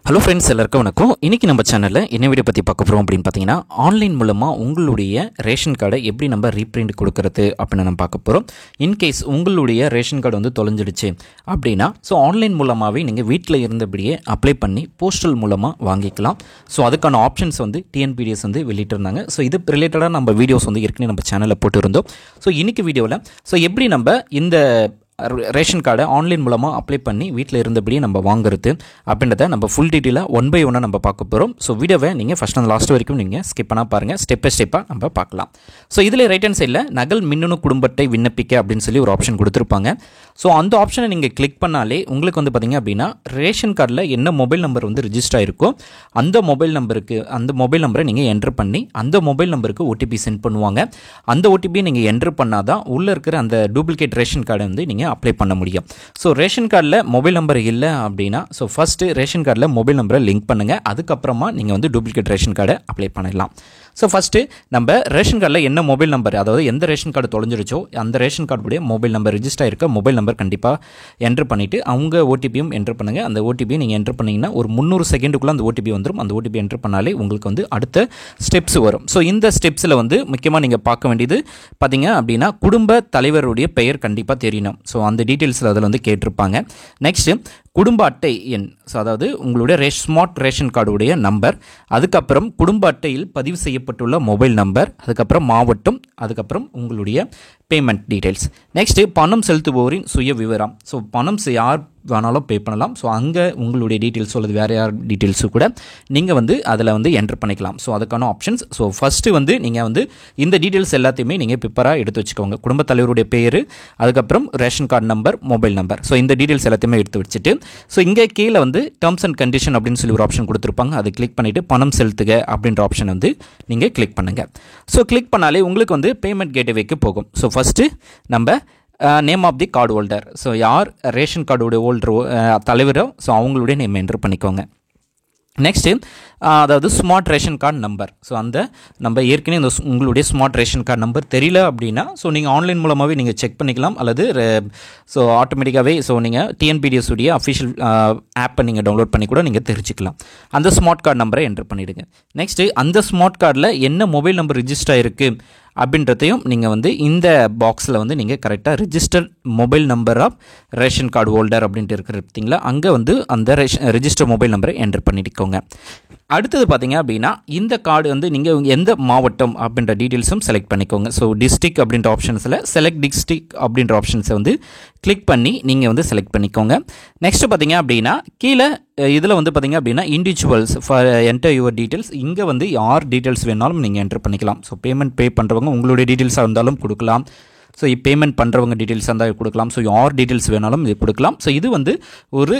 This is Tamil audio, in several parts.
ஹலோ ஃப்ரெண்ட்ஸ், எல்லாருக்கும் வணக்கம். இன்றைக்கி நம்ம சேனலில் என்ன வீடியோ பற்றி பார்க்க போகிறோம் அப்படின்னு பார்த்தீங்கன்னா, ஆன்லைன் மூலமாக உங்களுடைய ரேஷன் கார்டை எப்படி நம்ம ரீப்ரிண்ட் கொடுக்கறது அப்படின்னு நம்ம பார்க்க போகிறோம். இன்கேஸ் உங்களுடைய ரேஷன் கார்டு வந்து தொலைஞ்சிடுச்சு அப்படின்னா, ஸோ ஆன்லைன் மூலமாகவே நீங்கள் வீட்டில் இருந்தபடியே அப்ளை பண்ணி போஸ்டல் மூலமாக வாங்கிக்கலாம். ஸோ அதுக்கான ஆப்ஷன்ஸ் வந்து டிஎன்பிடிஎஸ் வந்து வெளியிட்டிருந்தாங்க. ஸோ இது ரிலேட்டடாக நம்ம வீடியோஸ் வந்து ஏற்கனவே நம்ம சேனலில் போட்டுருந்தோம். ஸோ இன்றைக்கி வீடியோவில் எப்படி நம்ம இந்த ரேஷன் கார்டை ஆன்லைன் மூலமாக அப்ளை பண்ணி வீட்டில் இருந்தபடியே நம்ம வாங்குறது அப்படின்றத நம்ம ஃபுல் டீட்டெயிலாக ஒன் பை ஒன்னாக நம்ம பார்க்க போகிறோம். ஸோ வீடியோவை நீங்கள் ஃபஸ்ட் அந்த லாஸ்ட் வரைக்கும் நீங்கள் ஸ்கிப் பண்ணால் பாருங்கள். ஸ்டெப் பை ஸ்டெப்பாக நம்ம பார்க்கலாம். ஸோ இதில் ரைட் ஹேண்ட் சைடில் நகல் மின்னணு குடும்ப அட்டை விண்ணப்பிக்க அப்படின்னு சொல்லி ஒரு ஆப்ஷன் கொடுத்துருப்பாங்க. ஸோ அந்த ஆப்ஷனை நீங்கள் கிளிக் பண்ணாலே உங்களுக்கு வந்து பார்த்திங்க அப்படின்னா, ரேஷன் கார்டில் என்ன மொபைல் நம்பர் வந்து ரிஜிஸ்டர் ஆகிருக்கோ அந்த மொபைல் நம்பரை நீங்கள் என்ட்ரு பண்ணி அந்த மொபைல் நம்பருக்கு ஓடிபி சென்ட் பண்ணுவாங்க. அந்த ஓடிபியை நீங்கள் என்ட்ரு பண்ணால் தான் உள்ளே இருக்கிற அந்த டூப்ளிகேட் ரேஷன் கார்டை வந்து நீங்கள் அப்ளை பண்ண முடியும். ஸோ ரேஷன் கார்டில் மொபைல் நம்பர் இல்லை அப்படின்னா, ஸோ ஃபஸ்ட்டு ரேஷன் கார்டில் மொபைல் நம்பரை லிங்க் பண்ணுங்கள். அதுக்கப்புறமா நீங்கள் வந்து டூப்ளிகேட் ரேஷன் கார்டை அப்ளை பண்ணிடலாம். ஸோ ஃபஸ்ட்டு நம்ம ரேஷன் கார்டில் என்ன மொபைல் நம்பர், அதாவது எந்த ரேஷன் கார்டு தொலைஞ்சிருச்சோ அந்த ரேஷன் கார்டுடைய மொபைல் நம்பர் ரிஜிஸ்டர் ஆகிருக்க மொபைல் நம்பர் கண்டிப்பாக என்ட்ரு பண்ணிவிட்டு அவங்க ஓடிபியும் என்ட்ரு பண்ணுங்கள். அந்த ஓடிபியை நீங்கள் என்ட்ரு பண்ணிங்கன்னா ஒரு 300 செகண்டுக்குள்ளே அந்த ஓடிபி வந்துடும். அந்த ஓடிபி என்ட்ரு பண்ணாலே உங்களுக்கு வந்து அடுத்த ஸ்டெப்ஸ் வரும். ஸோ இந்த ஸ்டெப்ஸில் வந்து முக்கியமாக நீங்கள் பார்க்க வேண்டியது பார்த்தீங்க அப்படின்னா, குடும்ப தலைவருடைய பெயர் கண்டிப்பாக தெரியணும். ஸோ அந்த டீட்டெயில்ஸில் அதில் வந்து கேட்டிருப்பாங்க. நெக்ஸ்ட்டு குடும்ப அட்டை எண், ஸோ அதாவது உங்களுடைய ஸ்மார்ட் ரேஷன் கார்டுடைய நம்பர், அதுக்கப்புறம் குடும்ப அட்டையில் பதிவு செய்யப்பட்டுள்ள மொபைல் நம்பர், அதுக்கப்புறம் மாவட்டம், அதுக்கப்புறம் உங்களுடைய பேமெண்ட் டீட்டெயில்ஸ். நெக்ஸ்ட்டு பணம் செலுத்துபவரின் சுய விவரம். ஸோ பணம் யார் வேணாலும் பே பண்ணலாம். ஸோ அங்கே உங்களுடைய டீட்டெயில்ஸ் அல்லது வேறு யார் டீட்டெயில்ஸு கூட நீங்கள் வந்து அதில் வந்து என்ட்ரு பண்ணிக்கலாம். ஸோ அதுக்கான ஆப்ஷன்ஸ். ஸோ ஃபஸ்ட்டு வந்து நீங்கள் வந்து இந்த டீட்டெயில்ஸ் எல்லாத்தையுமே நீங்கள் ப்ரிப்பராக எடுத்து வச்சுக்கோங்க. குடும்பத் தலைவருடைய பேர், அதுக்கப்புறம் ration card number, mobile number. So இந்த டீட்டெயில்ஸ் எல்லாத்தையுமே எடுத்து வச்சுட்டு, ஸோ இங்கே கீழே வந்து டேர்ம்ஸ் அண்ட் கண்டிஷன் அப்படின்னு சொல்லி ஒரு ஆப்ஷன் கொடுத்துருப்பாங்க. அதை கிளிக் பண்ணிவிட்டு பணம் செலுத்துக அப்படின்ற ஆப்ஷன் வந்து நீங்கள் கிளிக் பண்ணுங்கள். ஸோ கிளிக் பண்ணாலே உங்களுக்கு வந்து பேமெண்ட் கேட்வேக்கு போகும். ஸோ ஃபஸ்ட்டு நம்ம name of the card holder, so யார் ரேஷன் கார்டுடைய ஹோல்டரோ தலைவரோ, ஸோ அவங்களுடைய நேம் என்ட்ரு பண்ணிக்கோங்க. நெக்ஸ்ட்டு அதாவது smart ration card number. So அந்த நம்ம ஏற்கனவே இந்த உங்களுடைய ஸ்மார்ட் ரேஷன் கார்டு நம்பர் தெரியல அப்படின்னா, ஸோ நீங்கள் ஆன்லைன் மூலமாகவே நீங்கள் செக் பண்ணிக்கலாம். அல்லது ஸோ ஆட்டோமேட்டிக்காகவே ஸோ நீங்கள் டிஎன்பிடிஎஸ் உடைய அஃபிஷியல் ஆப்பை நீங்கள் டவுன்லோட் பண்ணி கூட நீங்கள் தெரிஞ்சுக்கலாம். அந்த ஸ்மார்ட் கார்டு நம்பரை என்ட்ரு பண்ணிவிடுங்க. நெக்ஸ்ட்டு அந்த ஸ்மார்ட் கார்டில் என்ன மொபைல் நம்பர் ரிஜிஸ்டர் ஆகிருக்கு அப்படின்றதையும் நீங்கள் வந்து இந்த பாக்ஸில் வந்து நீங்கள் கரெக்டாக register mobile number of ration card holder அப்படின்ட்டு இருக்கிற பார்த்தீங்களா, அங்கே வந்து அந்த ரிஜிஸ்டர் மொபைல் நம்பரை என்ட்ரு பண்ணிக்கோங்க. அடுத்தது பார்த்தீங்க அப்படின்னா, இந்த கார்டு வந்து நீங்கள் எந்த மாவட்டம் அப்படின்ற டீட்டெயில்ஸும் செலக்ட் பண்ணிக்கோங்க. ஸோ டிஸ்ட்ரிக் அப்படின்ற ஆப்ஷன்ஸில் செலக்ட் டிஸ்ட்ரிக் அப்படின்ற ஆப்ஷன்ஸை வந்து கிளிக் பண்ணி நீங்கள் வந்து செலக்ட் பண்ணிக்கோங்க. நெக்ஸ்ட்டு பார்த்தீங்க அப்படின்னா, கீழே இதில் வந்து பார்த்தீங்க அப்படின்னா individuals for enter your details. இங்கே வந்து யார் டீட்டெயில்ஸ் வேணாலும் நீங்கள் என்ட்ரு பண்ணிக்கலாம். ஸோ பேமெண்ட் பே பண்ணுறவங்க உங்களுடைய டீட்டெயில்ஸாக இருந்தாலும் கொடுக்கலாம். ஸோ பேமெண்ட் பண்ணுறவங்க டீட்டெயில்ஸ் இருந்தால் கொடுக்கலாம். ஸோ யார் டீட்டெயில்ஸ் வேணாலும் இது கொடுக்கலாம். ஸோ இது வந்து ஒரு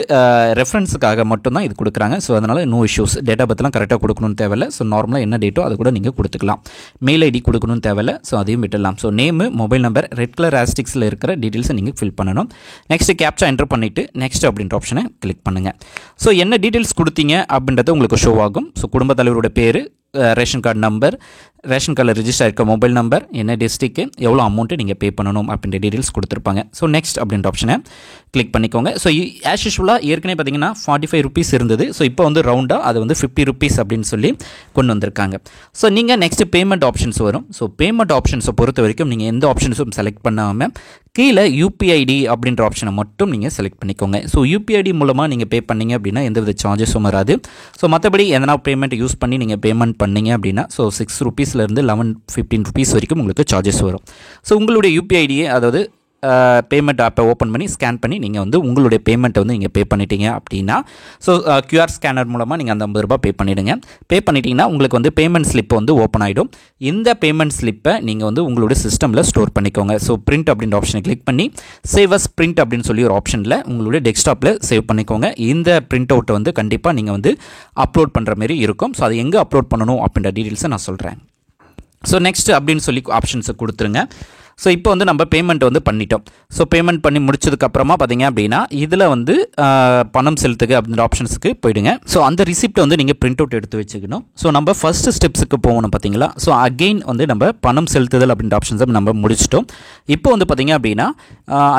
ரெஃபரன்ஸுக்காக மட்டும்தான் இது கொடுக்குறாங்க. ஸோ அதனால் நோ இஷ்யூஸ். டேட்டா பற்றிலாம் கரெக்டாக கொடுக்கணும்னு தேவையில்லை. ஸோ நார்மலாக என்ன டேட்டோ அதை கூட நீங்கள் கொடுத்துக்கலாம். மெயில் ஐடி கொடுக்கணும்னு தேவையில்லை. ஸோ அதையும் விட்டுடலாம். So name, mobile number, red colour ஆஸ்டிக்ஸில் இருக்கிற டீட்டெயில்ஸை நீங்கள் ஃபில் பண்ணணும். நெக்ஸ்ட்டு கேப்சா என்ட்ரு பண்ணிவிட்டு நெக்ஸ்ட் அப்படின்ற ஆப்ஷனை கிளிக் பண்ணுங்கள். ஸோ என்ன டீட்டெயில்ஸ் கொடுத்தீங்க அப்படின்றது உங்களுக்கு ஷோ ஆகும். ஸோ குடும்ப தலைவரோட பேர், ரேஷன் கார்டு நம்பர், ரேஷன் கார்டில் ரிஜிஸ்டர் இருக்க மொபைல் நம்பர், என்ன டிஸ்ட்ரிக்கு, எவ்வளோ அமௌண்ட்டு நீங்கள் பே பண்ணணும் அப்படின்ற டீட்டெயில்ஸ் கொடுத்துருப்பாங்க. ஸோ நெக்ஸ்ட் அப்படின்ற ஆப்ஷனை கிளிக் பண்ணிக்கோங்க. ஸோ ஆஸ் யூஷுவலாக ஏற்கனவே பார்த்தீங்கன்னா 45 ருபீஸ் இருந்தது. ஸோ இப்போ வந்து ரவுண்டாக அது வந்து 50 ருபீஸ் அப்படின்னு சொல்லி கொண்டு வந்திருக்காங்க. ஸோ நீங்கள் நெக்ஸ்ட் பேமெண்ட் ஆப்ஷன்ஸ் வரும். ஸோ பேமெண்ட் ஆப்ஷன்ஸை பொறுத்த வரைக்கும் நீங்கள் எந்த ஆப்ஷன்ஸும் செலக்ட் பண்ணாமல் கீழே யூபிஐடி அப்படின்ற ஆப்ஷனை மட்டும் நீங்கள் செலக்ட் பண்ணிக்கோங்க. ஸோ யூபிஐடி மூலமாக நீங்கள் பே பண்ணீங்க அப்படின்னா எந்தவித சார்ஜஸும் வராது. ஸோ மற்றபடி எதனா பேமெண்ட் யூஸ் பண்ணி நீங்கள் பேமெண்ட் பண்ணீங்க அப்படின்னா, ஸோ 6 ருபீஸ்லேருந்து 11-15 ருபீஸ் வரைக்கும் உங்களுக்கு சார்ஜஸ் வரும். ஸோ உங்களுடைய யூபிஐடியை, அதாவது பேமெண்ட் ஆப்பை ஓப்பன் பண்ணி ஸ்கேன் பண்ணி நீங்கள் வந்து உங்களுடைய பேமெண்ட்டை வந்து நீங்கள் பே பண்ணிட்டீங்க அப்படின்னா, ஸோ கியூஆர் ஸ்கேனர் மூலமாக நீங்கள் அந்த 50 ரூபாய் பே பண்ணிவிடுங்க. பே பண்ணிட்டீங்கன்னா உங்களுக்கு வந்து பேமெண்ட் ஸ்லிப் வந்து ஓப்பன் ஆகிடும். இந்த பேமெண்ட் ஸ்லிப்பை நீங்கள் வந்து உங்களுடைய சிஸ்டமில் ஸ்டோர் பண்ணிக்கோங்க. ஸோ பிரிண்ட் அப்படின்ற ஆப்ஷனை கிளிக் பண்ணி சேவ் அஸ் பிரிண்ட் அப்படின்னு சொல்லி ஒரு ஆப்ஷனில் உங்களுடைய டெஸ்க்டாப்பில் சேவ் பண்ணிக்கோங்க. இந்த பிரிண்ட் அவுட்டை வந்து கண்டிப்பாக நீங்கள் வந்து அப்லோட் பண்ணுற மாதிரி இருக்கும். ஸோ அதை எங்கே அப்லோட் பண்ணணும் அப்படின்ற டீட்டெயில்ஸை நான் சொல்கிறேன். ஸோ நெக்ஸ்ட் அப்படின்னு சொல்லி ஆப்ஷன்ஸை கொடுத்துருங்க. ஸோ இப்போ வந்து நம்ம பேமெண்ட் வந்து பண்ணிட்டோம். ஸோ பேமெண்ட் பண்ணி முடிச்சதுக்கப்புறமா பார்த்தீங்க அப்படின்னா இதில் வந்து பணம் செலுத்துக அப்படின்ற ஆப்ஷன்ஸுக்கு போயிடுங்க. ஸோ அந்த ரிசிப்ட்டை வந்து நீங்கள் பிரிண்ட் அவுட் எடுத்து வச்சுக்கணும். ஸோ நம்ம ஃபஸ்ட்டு ஸ்டெப்ஸுக்கு போகணும் பார்த்தீங்களா. ஸோ அகெயின் வந்து நம்ம பணம் செலுத்துதல் அப்படின்ற ஆப்ஷன்ஸை நம்ம முடிச்சிட்டோம். இப்போ வந்து பார்த்தீங்க அப்படின்னா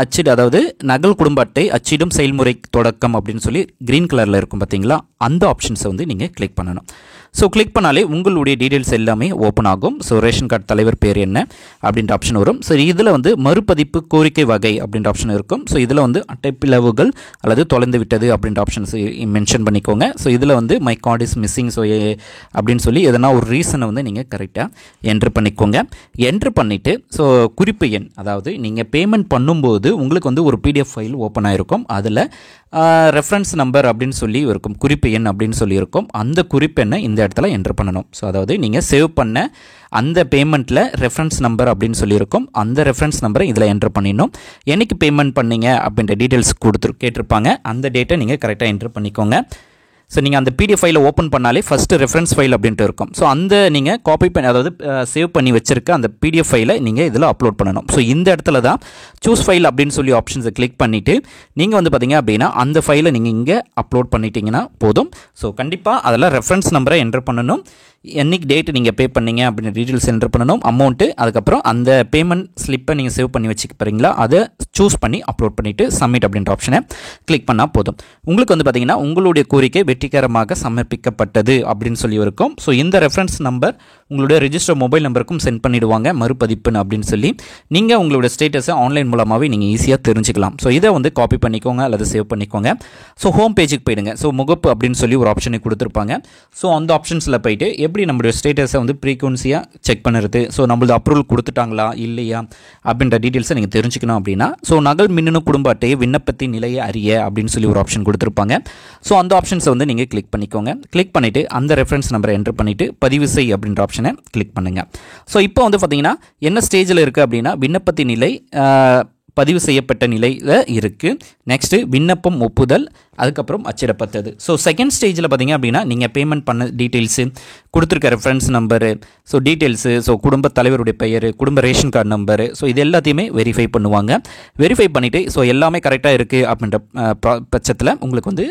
அச்சிடு, அதாவது நகல் குடும்ப அட்டை அச்சிடும் செயல்முறை தொடக்கம் அப்படின்னு சொல்லி க்ரீன் கலரில் இருக்கும் பார்த்தீங்களா, அந்த ஆப்ஷன்ஸை வந்து நீங்கள் கிளிக் பண்ணணும். ஸோ கிளிக் பண்ணாலே உங்களுடைய டீட்டெயில்ஸ் எல்லாமே ஓப்பன் ஆகும். ஸோ ரேஷன் கார்டு தலைவர் பேர் என்ன அப்படின்ற ஆப்ஷன் வரும். ஸோ இதில் வந்து மறுபதிப்பு கோரிக்கை வகை அப்படின்ற ஆப்ஷன் இருக்கும். ஸோ இதில் வந்து அட்டை பிளவுகள் அல்லது தொலைந்து விட்டது அப்படின்ற ஆப்ஷன்ஸ் மென்ஷன் பண்ணிக்கோங்க. ஸோ இதில் வந்து my card is missing so அப்படின்னு சொல்லி எதனா ஒரு ரீசனை வந்து நீங்கள் கரெக்டாக என்ட்ரு பண்ணிக்கோங்க. என்ட்ரு பண்ணிவிட்டு ஸோ குறிப்பு எண், அதாவது நீங்கள் பேமெண்ட் பண்ணும்போது உங்களுக்கு வந்து ஒரு பிடிஎஃப் ஃபைல் ஓப்பன் ஆகிருக்கும். அதில் ரெஃபரன்ஸ் நம்பர் அப்படின்னு சொல்லி இருக்கும், குறிப்பு எண் அப்படின்னு சொல்லி இருக்கும். அந்த குறிப்பு எண்ணை இந்த இடத்துல என்ட்ரு பண்ணணும். ஸோ அதாவது நீங்கள் சேவ் பண்ண அந்த பேமெண்ட்டில் ரெஃபரன்ஸ் நம்பர் அப்படின்னு சொல்லியிருக்கும், அந்த ரெஃபரன்ஸ் நம்பரை இதில் என்ட்ரு பண்ணிடணும். என்னைக்கு பேமெண்ட் பண்ணீங்க அப்படின்ற டீட்டெயில்ஸ் கேட்டிருப்பாங்க, அந்த டேட்டை நீங்கள் கரெக்டாக என்ட்ரு பண்ணிக்கோங்க. ஸோ நீங்கள் அந்த பிடிஎஃப் ஃபைலை ஓப்பன் பண்ணாலே ஃபஸ்ட்டு ரெஃபரன்ஸ் ஃபைல் அப்படின்ட்டு இருக்கும். ஸோ அந்த நீங்கள் காப்பி பண்ணி, அதாவது சேவ் பண்ணி வச்சிருக்க அந்த பிடிஎஃப் ஃபைலை நீங்கள் இதில் அப்லோட் பண்ணணும். ஸோ இந்த இடத்துல தான் சூஸ் ஃபைல் அப்படின்னு சொல்லி ஆப்ஷன்ஸை கிளிக் பண்ணிவிட்டு நீங்கள் வந்து பார்த்தீங்க அப்படின்னா அந்த ஃபைலை நீங்கள் இங்கே அப்லோட் பண்ணிட்டீங்கன்னா போதும். ஸோ கண்டிப்பாக அதில் ரெஃபரன்ஸ் நம்பரை என்ட்ரு பண்ணணும், என்னைக்கு டேட்டு நீங்கள் பே பண்ணீங்க அப்படின்னு டீட்டெயில்ஸ் என்ட்ரு பண்ணணும், அமௌண்ட்டு, அதுக்கப்புறம் அந்த பேமெண்ட் ஸ்லிப்பை நீங்கள் சேவ் பண்ணி வச்சுக்க போகிறீங்களா அதை சூஸ் பண்ணி அப்லோட் பண்ணிவிட்டு சப்மிட் அப்படின்ற ஆப்ஷனை கிளிக் பண்ணால் போதும். உங்களுக்கு வந்து பார்த்தீங்கன்னா உங்களுடைய கோரிக்கை வெற்றிகரமாக சமர்ப்பிக்கப்பட்டது அப்படின்னு சொல்லி இருக்கும். ஸோ இந்த ரெஃபரன்ஸ் நம்பர் உங்களுடைய ரிஜிஸ்டர் மொபைல் நம்பருக்கும் சென்ட் பண்ணிவிடுவாங்க, மறுபதிப்புன்னு அப்படின்னு சொல்லி. நீங்கள் உங்களுடைய ஸ்டேட்டஸை ஆன்லைன் மூலமாகவே நீங்கள் ஈஸியாக தெரிஞ்சுக்கலாம். ஸோ இதை வந்து காப்பி பண்ணிக்கோங்க அல்லது சேவ் பண்ணிக்கோங்க. ஸோ ஹோம் பேஜுக்கு போயிடுங்க. ஸோ முகப்பு அப்படின்னு சொல்லி ஒரு ஆப்ஷனை கொடுத்துருப்பாங்க. ஸோ அந்த ஆப்ஷன்ஸில் போயிட்டு எப்படி நம்மளுடைய ஸ்டேட்டஸை வந்து ஃப்ரீக்வன்சியாக செக் பண்ணுறது, ஸோ நம்மளது அப்ரூவல் கொடுத்துட்டாங்களா இல்லையா அப்படின்ற டீட்டெயில்ஸை நீங்கள் தெரிஞ்சுக்கணும் அப்படின்னா ஸோ நகல் மின்னணு குடும்ப அட்டையை விண்ணப்பத்தின் நிலையை அறிய அப்படின்னு சொல்லி ஒரு ஆப்ஷன் கொடுத்துருப்பாங்க. ஸோ அந்த ஆப்ஷன்ஸை வந்து நீங்கள் கிளிக் பண்ணிக்கோங்க. கிளிக் பண்ணிவிட்டு அந்த ரெஃபரன்ஸ் நம்பரை என்ட்ரு பண்ணிவிட்டு பதிவு செய் அப்படின்ற ஆப்ஷனை கிளிக் பண்ணுங்கள். ஸோ இப்போ வந்து பார்த்தீங்கன்னா என்ன ஸ்டேஜில் இருக்குது அப்படின்னா விண்ணப்பத்தின் நிலை பதிவு செய்யப்பட்ட நிலையில் இருக்குது. நெக்ஸ்ட்டு விண்ணப்பம் ஒப்புதல், அதுக்கப்புறம் அச்சிடப்பட்டது. ஸோ செகண்ட் ஸ்டேஜில் பார்த்தீங்க அப்படின்னா நீங்கள் பேமெண்ட் பண்ண டீட்டெயில்ஸு, கொடுத்துருக்க reference number, so details, so குடும்ப தலைவருடைய பெயர், குடும்ப ரேஷன் கார்டு நம்பரு, ஸோ இது எல்லாத்தையுமே வெரிஃபை பண்ணுவாங்க. வெரிஃபை பண்ணிவிட்டு ஸோ எல்லாமே கரெக்டாக இருக்குது அப்படின்ற பட்சத்தில் உங்களுக்கு வந்து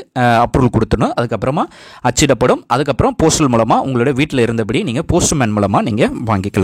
அப்ரூவல் கொடுத்துடணும். அதுக்கப்புறமா அச்சிடப்படும். அதுக்கப்புறம் போஸ்டல் மூலமாக உங்களோட வீட்டில் இருந்தபடி நீங்கள் போஸ்ட்மேன் மூலமாக நீங்கள் வாங்கிக்கலாம்.